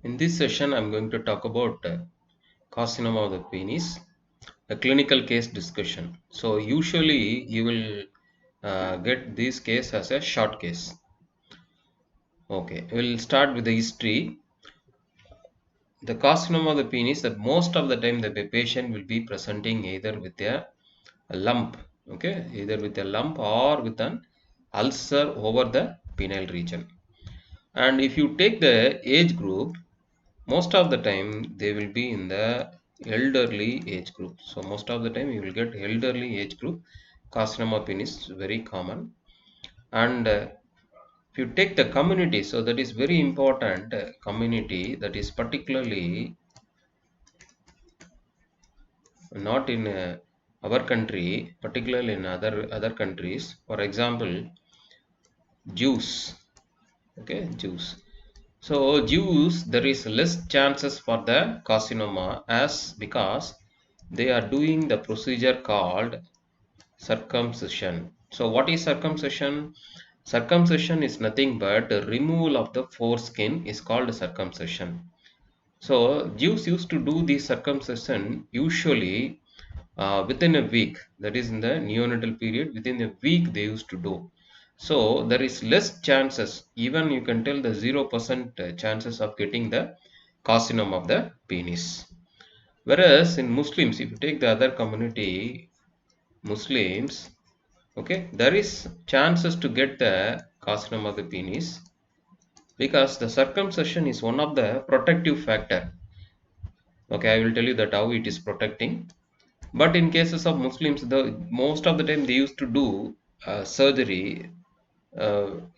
In this session, I'm going to talk about carcinoma of the penis, a clinical case discussion. So, usually you will get this case as a short case. Okay, we'll start with the history. The carcinoma of the penis, that most of the time the patient will be presenting either with a lump, okay, either with a lump or with an ulcer over the penile region. And if you take the age group, most of the time they will be in the elderly age group. So most of the time you will get elderly age group. Carcinoma penis is very common. And if you take the community, so that is very important community, that is particularly not in our country, particularly in other countries. For example, Jews. Okay, Jews. So Jews, there is less chances for the carcinoma as because they are doing the procedure called circumcision. So what is circumcision? Circumcision is nothing but the removal of the foreskin is called circumcision. So Jews used to do the circumcision usually within a week, that is in the neonatal period, within a week they used to do. So there is less chances, even you can tell the 0% chances of getting the carcinoma of the penis. Whereas in Muslims, if you take the other community, Muslims, okay, there is chances to get the carcinoma of the penis because the circumcision is one of the protective factor. Okay, I will tell you that how it is protecting. But in cases of Muslims, the most of the time they used to do surgery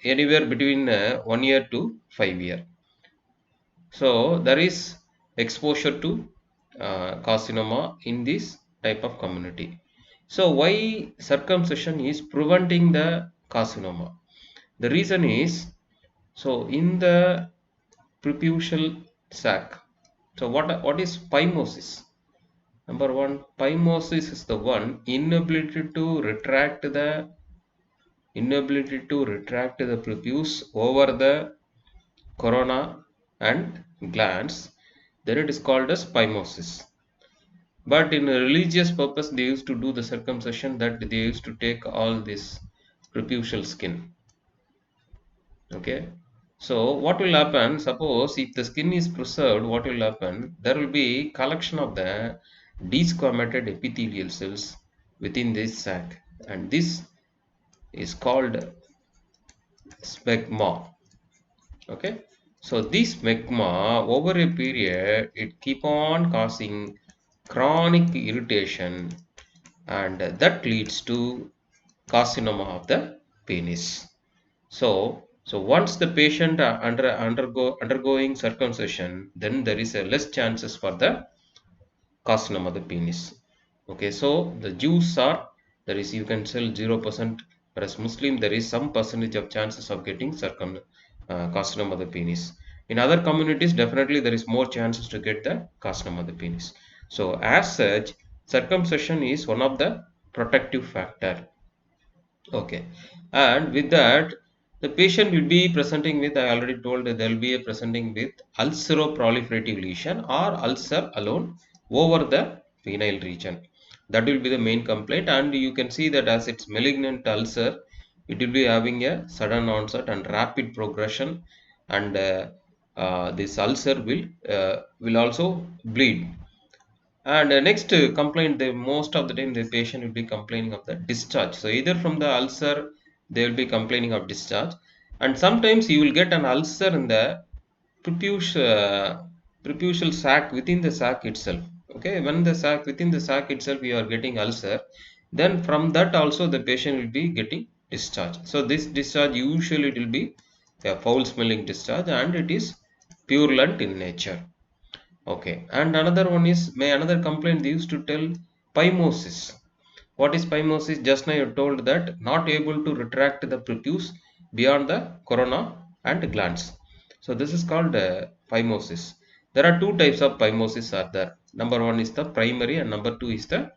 anywhere between 1 year to 5 year. So there is exposure to carcinoma in this type of community. So why circumcision is preventing the carcinoma? The reason is, so in the preputial sac. So what is phimosis? Number one, phimosis is the one inability to retract the prepuce over the corona and glands. Then it is called as phimosis. But in a religious purpose, they used to do the circumcision, that they used to take all this preputial skin. Okay. So what will happen? Suppose if the skin is preserved, what will happen? There will be collection of the desquamated epithelial cells within this sac, and this is called smegma. Okay. So this smegma over a period it keep on causing chronic irritation, and that leads to carcinoma of the penis. So once the patient undergoing circumcision, then there is a less chances for the carcinoma of the penis. Okay, so the Jews are, there is, you can sell 0%, whereas Muslim there is some percentage of chances of getting carcinoma of the penis. In other communities, definitely there is more chances to get the carcinoma of the penis. So as such, circumcision is one of the protective factor. Okay, and with that, the patient will be presenting with, I already told that there will be a presenting with ulceroproliferative lesion or ulcer alone over the penile region. That will be the main complaint, and you can see that as it's malignant ulcer, it will be having a sudden onset and rapid progression, and this ulcer will also bleed. And next complaint, the most of the time the patient will be complaining of the discharge. So either from the ulcer, they will be complaining of discharge, and sometimes you will get an ulcer in the prepuce, preputial sac within the sac itself. Okay, when the sac within the sac itself you are getting ulcer, then from that also the patient will be getting discharge. So this discharge usually it will be a foul smelling discharge, and it is purulent in nature. Okay, and another one is, may another complaint they used to tell phimosis. What is phimosis? Just now you told that not able to retract the prepuce beyond the corona and glands. So this is called phimosis. There are two types of phimosis are there. Number one is the primary, and number two is the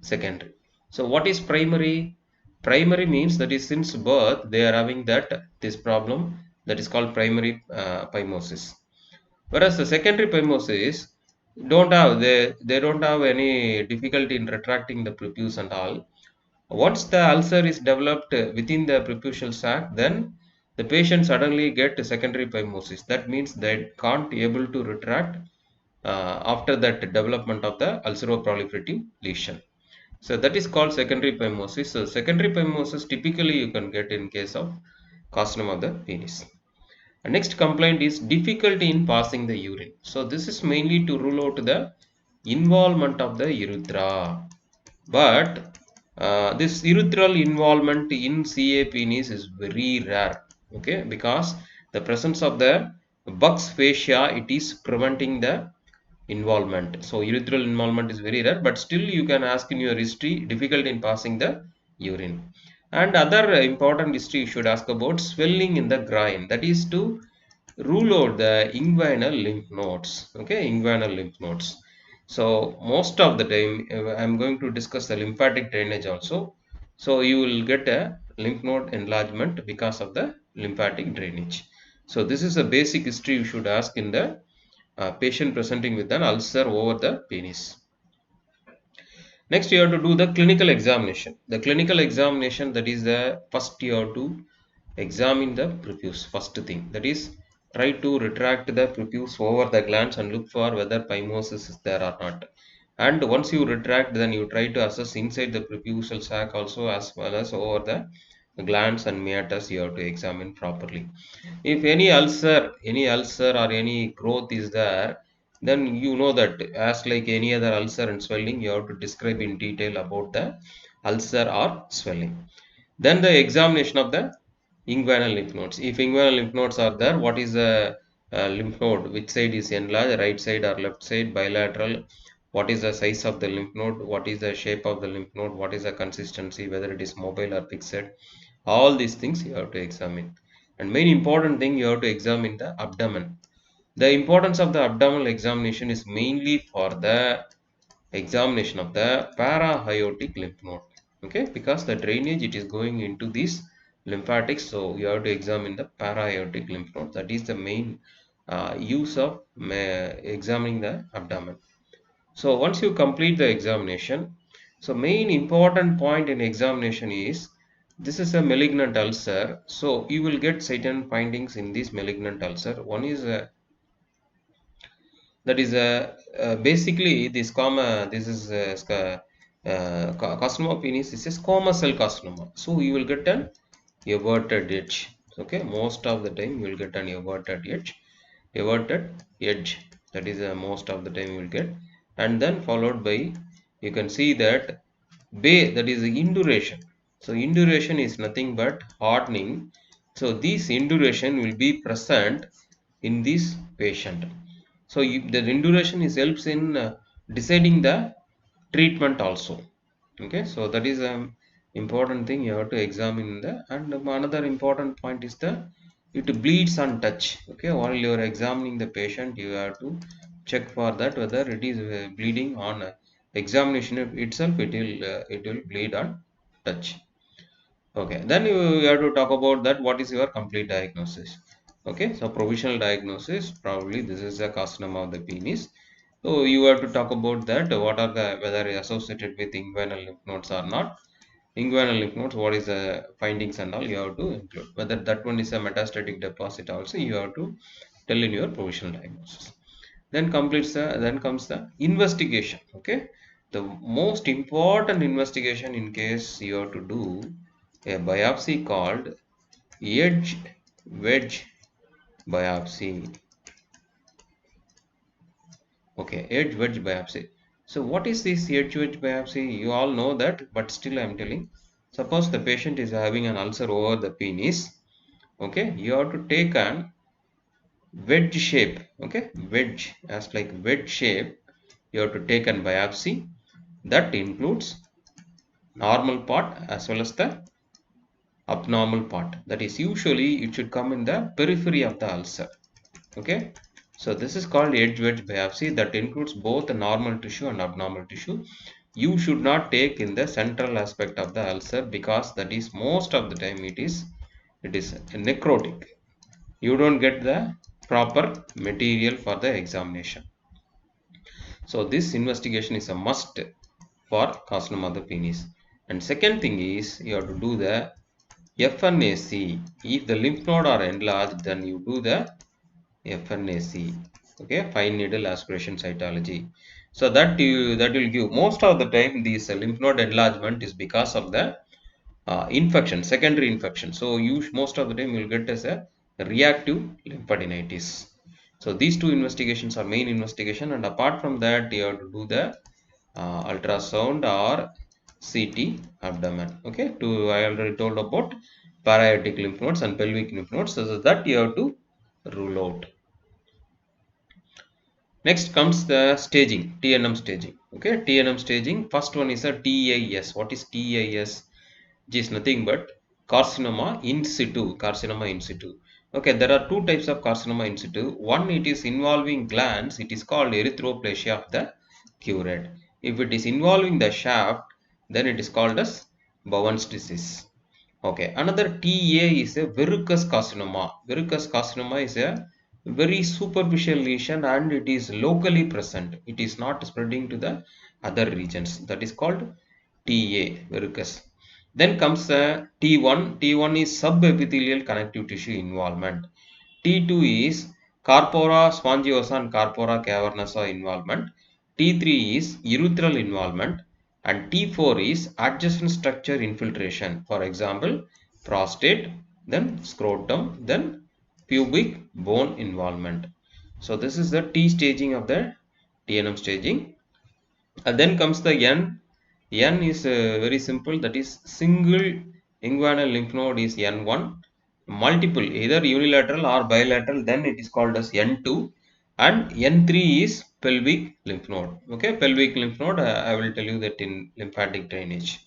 secondary. So what is primary? Primary means that is since birth they are having that this problem, that is called primary phimosis. Whereas the secondary phimosis they don't have any difficulty in retracting the prepuce and all. Once the ulcer is developed within the preputial sac, then the patient suddenly get secondary phimosis. That means they can't able to retract after that development of the ulceroproliferative lesion. So that is called secondary phimosis. So secondary phimosis typically you can get in case of carcinoma of the penis. And next complaint is difficulty in passing the urine. So this is mainly to rule out the involvement of the urethra. But this urethral involvement in CA penis is very rare. Okay, because the presence of the Buck's fascia, it is preventing the involvement. So urethral involvement is very rare, but still you can ask in your history difficult in passing the urine. And other important history you should ask about swelling in the groin. That is to rule out the inguinal lymph nodes. Okay, inguinal lymph nodes. So most of the time I'm going to discuss the lymphatic drainage also. So you will get a lymph node enlargement because of the lymphatic drainage. So this is a basic history you should ask in the patient presenting with an ulcer over the penis. Next, you have to do the clinical examination. The clinical examination, that is the first you have to examine the prepuce. First thing, that is try to retract the prepuce over the glands and look for whether phimosis is there or not. And once you retract, then you try to assess inside the preputial sac also, as well as over the glands and meatus. You have to examine properly. If any ulcer or any growth is there, then you know that as like any other ulcer and swelling, you have to describe in detail about the ulcer or swelling. Then the examination of the inguinal lymph nodes. If inguinal lymph nodes are there, what is the lymph node? Which side is enlarged, right side or left side, bilateral? What is the size of the lymph node? What is the shape of the lymph node? What is the consistency? Whether it is mobile or fixed? All these things you have to examine. And main important thing, you have to examine the abdomen. The importance of the abdominal examination is mainly for the examination of the para-aortic lymph node. Okay, because the drainage it is going into these lymphatics, so you have to examine the para-aortic lymph node. That is the main use of examining the abdomen. So once you complete the examination, so main important point in examination is this is a malignant ulcer. So you will get certain findings in this malignant ulcer. One is that is basically this comma. This is carcinoma of penis. This is squamous cell carcinoma. So you will get an everted edge. Okay, most of the time you will get an everted edge. Everted edge. That is most of the time you will get, and then followed by you can see that bay, that is the induration. So induration is nothing but hardening. So this induration will be present in this patient. So the induration is helps in deciding the treatment also. Okay, so that is an important thing you have to examine the. And another important point is the it bleeds on touch. Okay, while you are examining the patient, you have to check for that whether it is bleeding on examination itself. It will bleed on touch. Okay, then you have to talk about that. What is your complete diagnosis? Okay, so provisional diagnosis, probably this is a carcinoma of the penis. So you have to talk about that. What are the whether associated with inguinal lymph nodes or not? Inguinal lymph nodes, what is the findings and all you have to include. Whether that one is a metastatic deposit also you have to tell in your provisional diagnosis. Then comes the investigation. Okay, the most important investigation in case you have to do a biopsy called edge wedge biopsy. Okay, edge wedge biopsy. So what is this edge wedge biopsy? You all know that, but still I am telling. Suppose the patient is having an ulcer over the penis. Okay, you have to take an wedge shape. Okay, wedge as like wedge shape. You have to take an biopsy. That includes normal part as well as the abnormal part. That is usually it should come in the periphery of the ulcer. Okay, so this is called edge wedge biopsy that includes both the normal tissue and abnormal tissue. You should not take in the central aspect of the ulcer because that is, most of the time, it is necrotic. You don't get the, proper material for the examination. So this investigation is a must for carcinoma of the penis. And second thing is you have to do the FNAC. If the lymph node are enlarged, then you do the FNAC. Okay, fine needle aspiration cytology. So that will give most of the time this lymph node enlargement is because of the infection, secondary infection. So most of the time you will get as a reactive lymphadenitis. So these two investigations are main investigation, and apart from that you have to do the ultrasound or CT abdomen. Okay, I already told about parietic lymph nodes and pelvic lymph nodes, so that you have to rule out. Next comes the staging, TNM staging. Okay, TNM staging. First one is a TAS. What is TAS? It is nothing but carcinoma in situ. Carcinoma in situ. Okay, there are two types of carcinoma in situ. One, it is involving glands. It is called erythroplasia of the curate. If it is involving the shaft, then it is called as Bowen's disease. Okay, another TA is a verrucous carcinoma. Verrucous carcinoma is a very superficial lesion and it is locally present. It is not spreading to the other regions. That is called TA, verrucous. Then comes the T1. T1 is subepithelial connective tissue involvement. T2 is corpora spongiosa and corpora cavernosa involvement. T3 is urethral involvement. And T4 is adjacent structure infiltration. For example, prostate, then scrotum, then pubic bone involvement. So this is the T staging of the TNM staging. And then comes the N. N is very simple, that is single inguinal lymph node is N1. Multiple, either unilateral or bilateral, then it is called as N2. And N3 is pelvic lymph node. Okay, pelvic lymph node, I will tell you that in lymphatic drainage.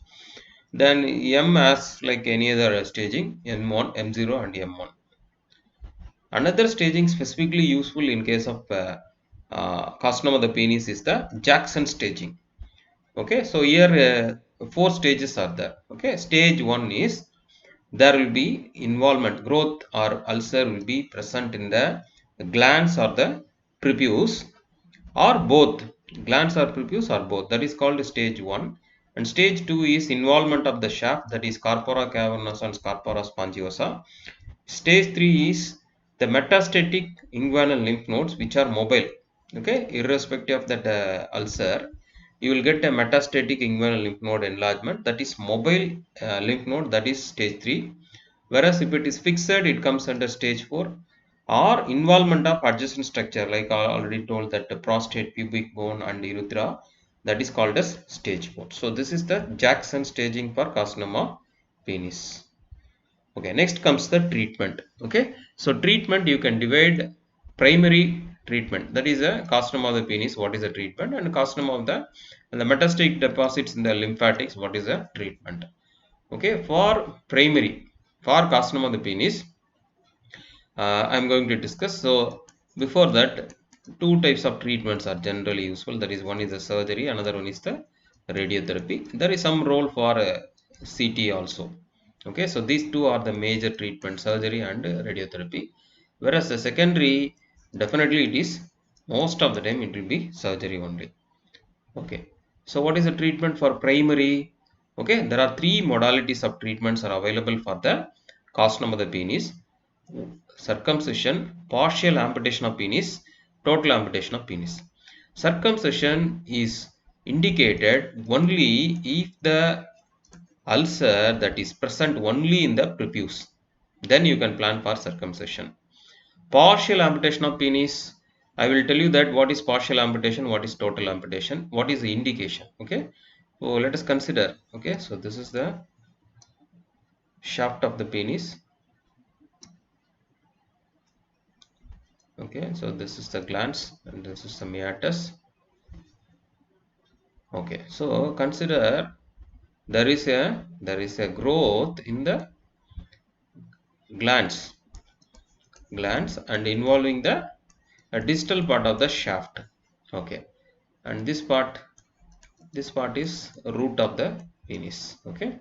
Then M as like any other staging, M1, M0 and M1. Another staging specifically useful in case of carcinoma of the penis is the Jackson staging. Okay, so here four stages are there. Okay, stage 1 is there will be involvement, growth or ulcer will be present in the glands or the prepuce or both, glands or prepuce or both, that is called stage 1. And stage 2 is involvement of the shaft, that is corpora cavernosa and corpora spongiosa. Stage 3 is the metastatic inguinal lymph nodes which are mobile. Okay, irrespective of that ulcer, you will get a metastatic inguinal lymph node enlargement, that is mobile lymph node, that is stage 3. Whereas if it is fixed, it comes under stage 4. Or involvement of adjacent structure, like I already told that the prostate, pubic bone and urethra, that is called as stage 4. So this is the Jackson staging for carcinoma penis. Okay, next comes the treatment. Okay, so treatment you can divide primary treatment, that is a carcinoma of the penis, what is the treatment, and carcinoma of the and the metastatic deposits in the lymphatics, what is the treatment. Okay, for primary, for carcinoma of the penis, I am going to discuss. So before that, two types of treatments are generally useful. That is, one is the surgery, another one is the radiotherapy. There is some role for CT also. Okay, so these two are the major treatments, surgery and radiotherapy. Whereas the secondary, definitely it is most of the time it will be surgery only. Okay, so what is the treatment for primary? Okay, there are three modalities of treatments are available for the carcinoma of the penis: circumcision, partial amputation of penis, total amputation of penis. Circumcision is indicated only if the ulcer that is present only in the prepuce. Then you can plan for circumcision. Partial amputation of penis. I will tell you that what is partial amputation, what is total amputation, what is the indication. Okay. So let us consider. Okay. So this is the shaft of the penis. Okay. So this is the glans and this is the meatus. Okay. So consider there is a growth in the glands and involving the distal part of the shaft. Okay. And this part is root of the penis. Okay,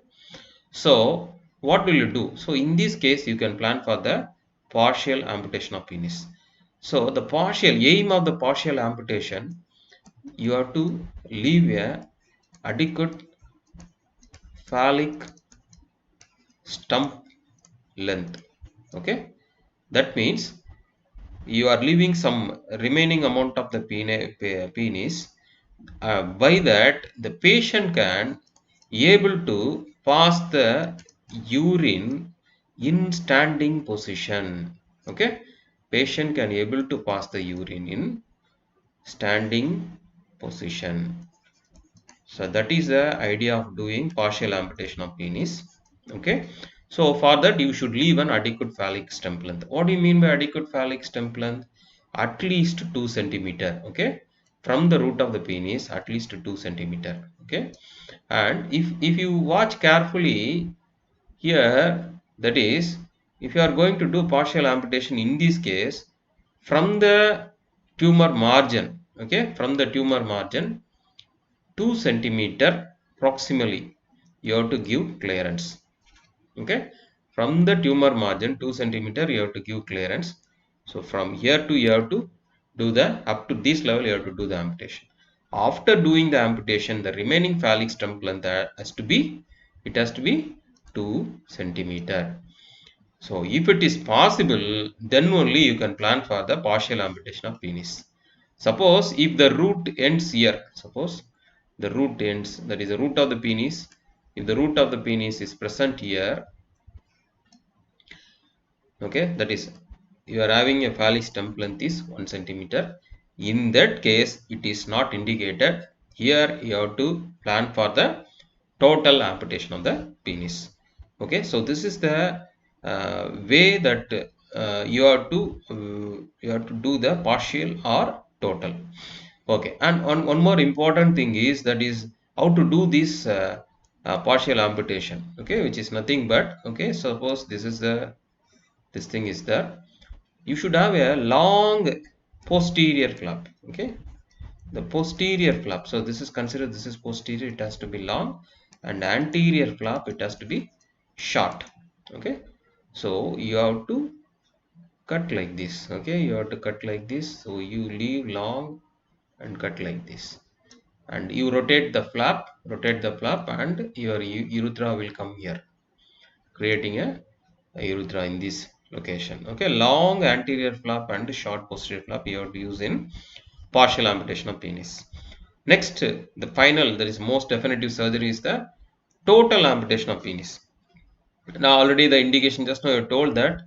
so what will you do? So in this case you can plan for the partial amputation of penis. So the partial aim of the partial amputation, you have to leave a adequate phallic stump length. Okay, that means you are leaving some remaining amount of the penis. By that, the patient can able to pass the urine in standing position. Okay, patient can able to pass the urine in standing position. So that is the idea of doing partial amputation of penis. Okay. So for that you should leave an adequate phallic stump length. What do you mean by adequate phallic stump length? At least 2 centimeter. Okay. From the root of the penis, at least 2 centimeter. Okay. And if you watch carefully here, that is, if you are going to do partial amputation in this case, from the tumor margin, okay, from the tumor margin, 2 centimeter proximally you have to give clearance. Okay, from the tumor margin 2 centimeter you have to give clearance. So from here to you have to do the up to this level you have to do the amputation. After doing the amputation, the remaining phallic stump length has to be, it has to be 2 centimeter. So if it is possible, then only you can plan for the partial amputation of penis. Suppose if the root ends here, suppose the root ends, that is the root of the penis. If the root of the penis is present here, okay, that is you are having a phallic stump length is 1 centimeter. In that case, it is not indicated. Here you have to plan for the total amputation of the penis. Okay, so this is the way that you have to do the partial or total. Okay, and one more important thing is that is how to do this partial amputation. Okay, which is nothing but, okay, suppose this is the, this thing is there, you should have a long posterior flap. Okay, the posterior flap, so this is considered, this is posterior, it has to be long, and anterior flap, it has to be short. Okay, so you have to cut like this. Okay, you have to cut like this, so you leave long and cut like this, and you rotate the flap, and your urethra will come here, creating a urethra in this location. Okay, long anterior flap and short posterior flap you have to use in partial amputation of penis. Next, the final, that is most definitive surgery, is the total amputation of penis. Now already the indication just now you told that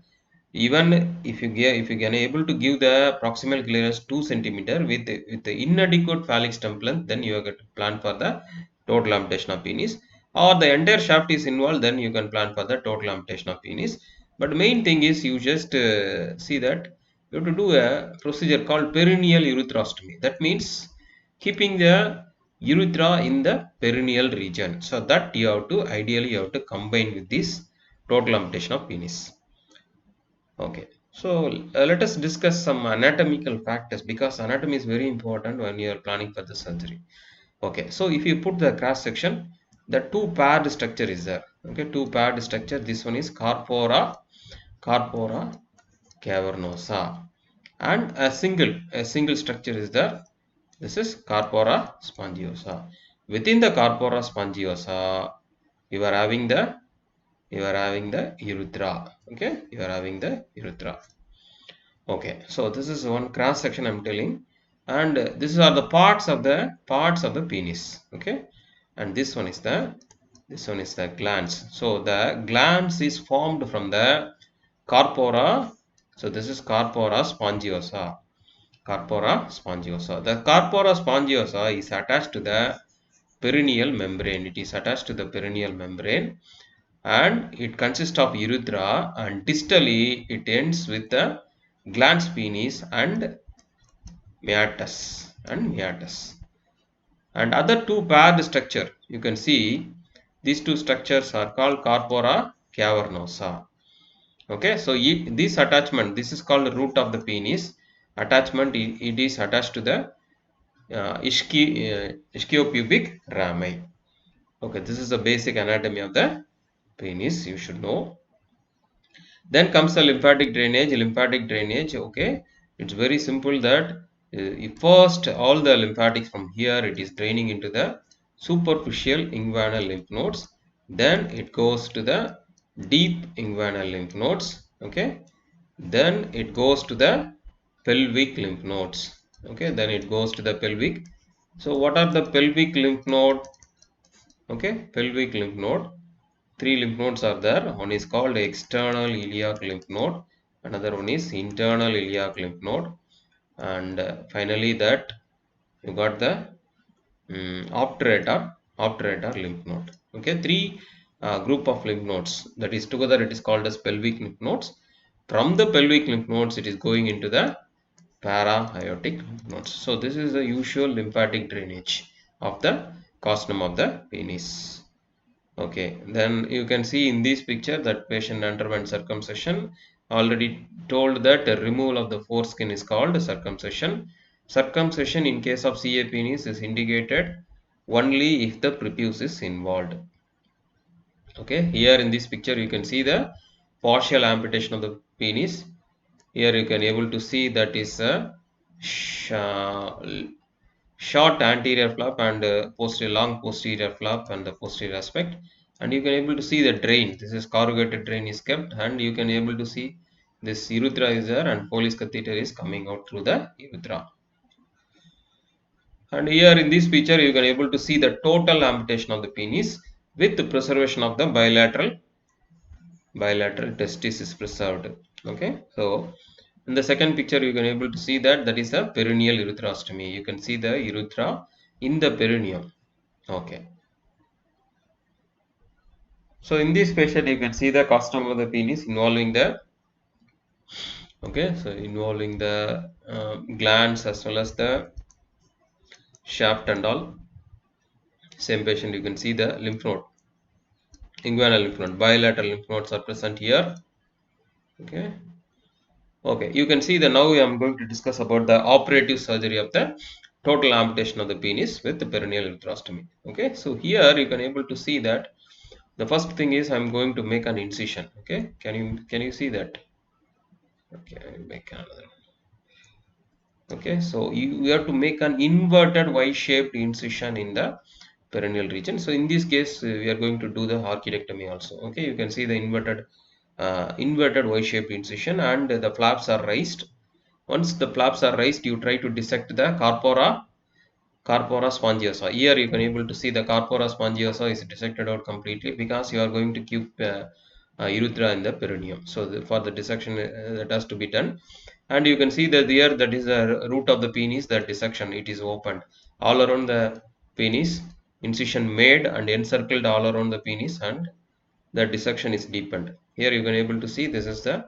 even if you can able to give the proximal clearance 2 centimeter with the inadequate phallic stump length, then you have got to plan for the total amputation of penis, or the entire shaft is involved, then you can plan for the total amputation of penis. But the main thing is you just see that you have to do a procedure called perineal ureterostomy. That means keeping the urethra in the perineal region, so that you have to ideally you have to combine with this total amputation of penis. Okay, so let us discuss some anatomical factors, because anatomy is very important when you are planning for the surgery. Okay, so if you put the cross section, the two paired structure is there. Okay, two paired structure. This one is corpora cavernosa, and a single structure is there. This is corpora spongiosa. Within the corpora spongiosa, you are having the urethra. Okay, you are having the urethra. Okay, so this is one cross section I'm telling, and these are the parts of the penis. Okay, and this one is the glans. So the glans is formed from the corpora. So this is corpora spongiosa. Corpora spongiosa. The corpora spongiosa is attached to the perineal membrane. It is attached to the perineal membrane, and it consists of urethra, and distally it ends with the glans penis and meatus. And other two paired structure, you can see these two structures are called corpora cavernosa. Okay, so this attachment, this is called the root of the penis attachment. It is attached to the ischiopubic rami. Okay, this is the basic anatomy of the penis, you should know. Then comes the lymphatic drainage. Okay, It's very simple that first all the lymphatics from here it is draining into the superficial inguinal lymph nodes, then it goes to the deep inguinal lymph nodes, okay, then it goes to the pelvic lymph nodes, okay, then it goes to the pelvic. So what are the pelvic lymph node? Okay, pelvic lymph node, three lymph nodes are there. One is called external iliac lymph node, another one is internal iliac lymph node, and finally that you got the obturator lymph node. Okay, three group of lymph nodes, that is together it is called as pelvic lymph nodes. From the pelvic lymph nodes it is going into the para-aortic lymph nodes. So this is the usual lymphatic drainage of the costum of the penis. Okay, then you can see in this picture that patient underwent circumcision. Already told that the removal of the foreskin is called circumcision. Circumcision in case of CA penis is indicated only if the prepuce is involved. Okay, here in this picture you can see the partial amputation of the penis. Here you can able to see that is a short anterior flap and posterior long posterior flap and the posterior aspect, and you can able to see the drain. This is corrugated drain is kept, and you can able to see this urethra is there and Foley's catheter is coming out through the urethra. And here in this picture you can able to see the total amputation of the penis with the preservation of the bilateral testis is preserved. Okay, so in the second picture you can able to see that that is a perineal urethrostomy. You can see the urethra in the perineum. Okay, so in this patient you can see the costum of the penis involving the, okay, so involving the glands as well as the shaft and all. Same patient you can see the lymph node, inguinal lymph node, bilateral lymph nodes are present here. Okay, okay, you can see that now I am going to discuss about the operative surgery of the total amputation of the penis with the perineal urethrostomy. Okay, so here you can able to see that the first thing is I'm going to make an incision. Okay, can you see that? Okay, I will make another. Okay, so you have to make an inverted Y-shaped incision in the perineal region. So in this case we are going to do the architectomy also. Okay, you can see the inverted Y-shaped incision, and the flaps are raised. Once the flaps are raised, you try to dissect the corpora spongiosa. Here you can able to see the corpora spongiosa is dissected out completely because you are going to keep urethra in the perineum. So for the dissection that has to be done, and you can see that here that is the root of the penis. That dissection it is opened all around the penis, incision made and encircled all around the penis, and the dissection is deepened. Here you can able to see this is the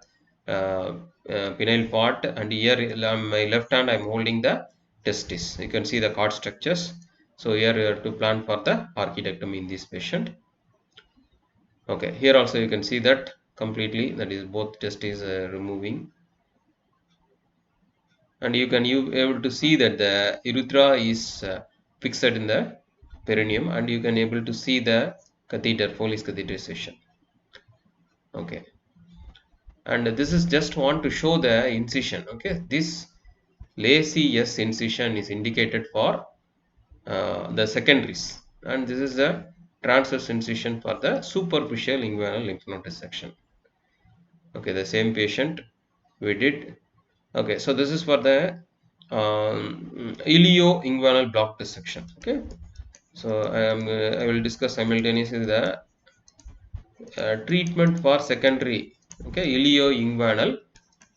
penile part, and here on my left hand I am holding the testis. You can see the cord structures. So here you have to plan for the architectomy in this patient. Okay, here also you can see that completely, that is both testes removing, and you able to see that the urethra is fixed in the perineum, and you can able to see the catheter, Foley's catheterization. Okay, and this is just want to show the incision. Okay, this lacy S incision is indicated for the secondaries, and this is the transverse incision for the superficial inguinal lymph node dissection. Okay, the same patient we did. Okay, so this is for the ilio-inguinal block dissection. Okay, so I will discuss simultaneously the treatment for secondary, okay, ilio-inguinal,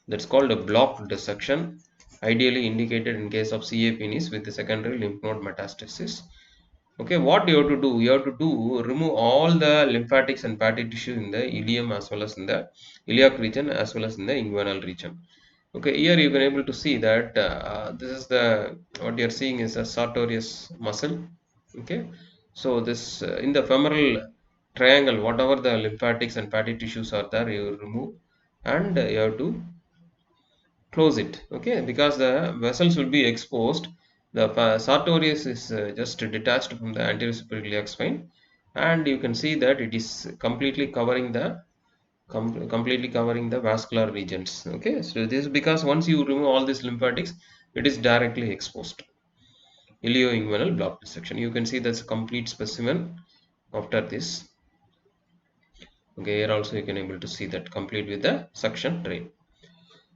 that's called a block dissection, ideally indicated in case of CA penis with the secondary lymph node metastasis. Okay, what you have to do? You have to remove all the lymphatics and fatty tissue in the ileum as well as in the iliac region as well as in the inguinal region. Okay, here you can able to see that this is the, what you are seeing is a sartorius muscle. Okay, so this in the femoral triangle, whatever the lymphatics and fatty tissues are there, you remove, and you have to close it. Okay, because the vessels will be exposed. The sartorius is just detached from the anterior superior iliac spine, and you can see that it is completely covering the completely covering the vascular regions. Okay, so this is because once you remove all these lymphatics, it is directly exposed. Ilioinguinal block dissection. You can see that's a complete specimen after this. Okay, here also you can able to see that complete with the suction tray.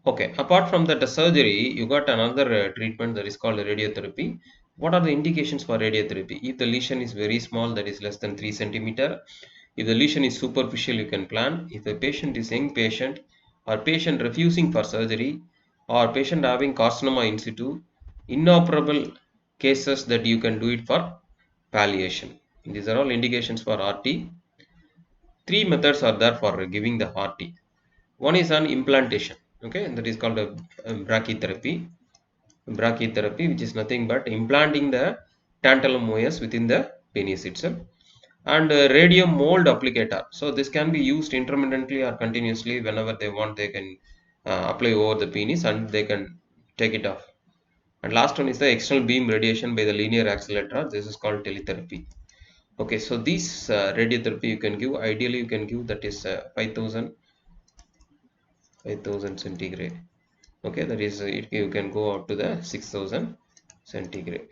Okay, apart from that the surgery, you got another treatment that is called radiotherapy. What are the indications for radiotherapy? If the lesion is very small, that is less than 3 centimeter, if the lesion is superficial, you can plan. If the patient is young patient or patient refusing for surgery or patient having carcinoma in situ, inoperable cases that you can do it for palliation. These are all indications for RT. Three methods are there for giving the RT. One is an implantation, okay, and that is called a brachytherapy. Brachytherapy, which is nothing but implanting the tantalum OS within the penis itself, and radium mold applicator. So this can be used intermittently or continuously whenever they want. They can apply over the penis and they can take it off. And last one is the external beam radiation by the linear accelerator. This is called teletherapy. Okay, so this radiotherapy you can give. Ideally, you can give that is 5,000 centigrade. Okay, that is you can go up to the 6,000 centigrade.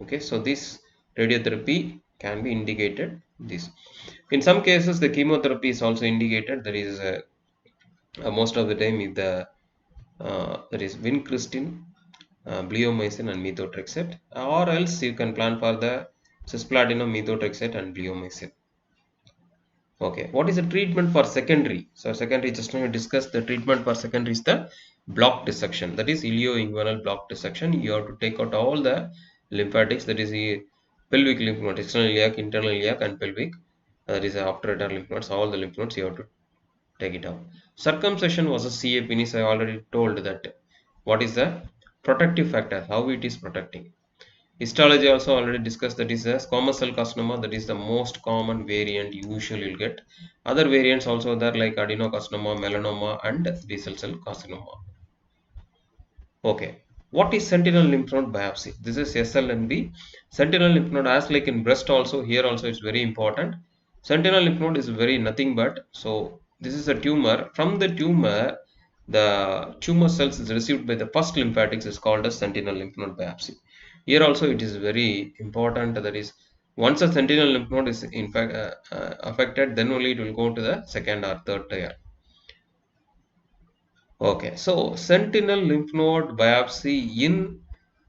Okay, so this radiotherapy can be indicated this. In some cases, the chemotherapy is also indicated. There is most of the time if the there is vincristine, bleomycin, and methotrexate, or else you can plan for the cisplatinum, methotrexate, and bleomycin. Okay, what is the treatment for secondary? So secondary, just now we discussed the treatment for secondary is the block dissection. That is ilioinguinal block dissection. You have to take out all the lymphatics. That is the pelvic lymph node, external iliac, internal iliac, and pelvic. That is the obturator lymph nodes. All the lymph nodes you have to take it out. Circumcision was a CA penis. I already told that. What is the protective factor? How it is protecting? Histology also already discussed, that is a squamous cell carcinoma, that is the most common variant usually you'll get. Other variants also there like adenocarcinoma, melanoma, and basal cell carcinoma. Okay. What is sentinel lymph node biopsy? This is SLNB. Sentinel lymph node, as like in breast also, here also it's very important. Sentinel lymph node is very nothing but, so this is a tumor. From the tumor, the tumor cells is received by the first lymphatics is called as sentinel lymph node biopsy. Here also it is very important, that is once a sentinel lymph node is in fact affected, then only it will go to the second or third tier. Okay, so sentinel lymph node biopsy in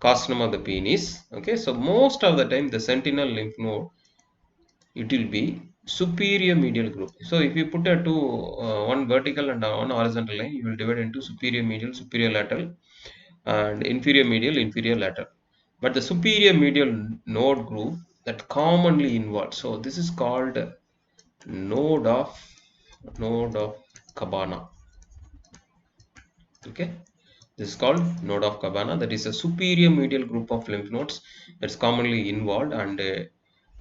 carcinoma of the penis. Okay, so most of the time the sentinel lymph node, it will be superior medial group. So if you put a two one vertical and one horizontal line, you will divide into superior medial, superior lateral, and inferior medial, inferior lateral. But the superior medial node group that commonly involved. So this is called node of node of Cabana. Okay. This is called node of Cabana. That is a superior medial group of lymph nodes that's commonly involved, and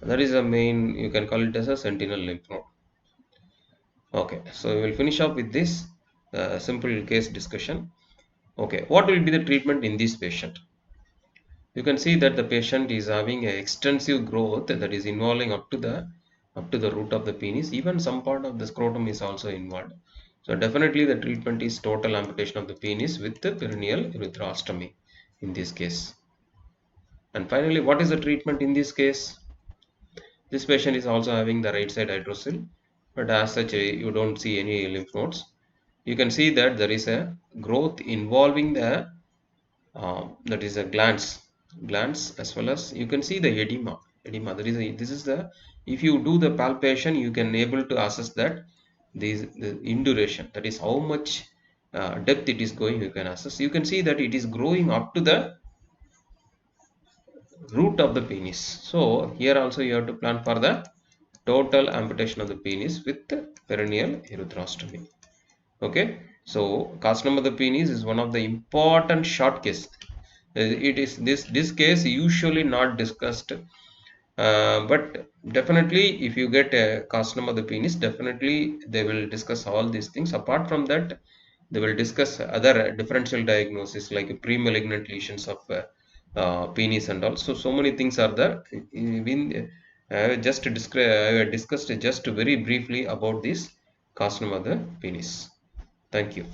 that is the main, you can call it as a sentinel lymph node. Okay, so we will finish up with this simple case discussion. Okay, what will be the treatment in this patient? You can see that the patient is having a extensive growth that is involving up to the root of the penis. Even some part of the scrotum is also involved. So definitely the treatment is total amputation of the penis with the perineal urethrostomy in this case. And finally, what is the treatment in this case? This patient is also having the right side hydrocele, but as such you don't see any lymph nodes. You can see that there is a growth involving the that is a glands, as well as you can see the edema. There is this is the, if you do the palpation, you can able to assess that the induration, that is how much depth it is going, you can assess. You can see that it is growing up to the root of the penis. So here also you have to plan for the total amputation of the penis with perineal urethrostomy. Okay, so carcinoma of the penis is one of the important short case. It is this case usually not discussed, but definitely if you get a carcinoma of the penis, definitely they will discuss all these things. Apart from that, they will discuss other differential diagnosis like pre-malignant lesions of penis and all. So many things are there. I just discussed just very briefly about this. carcinoma of the penis. Thank you.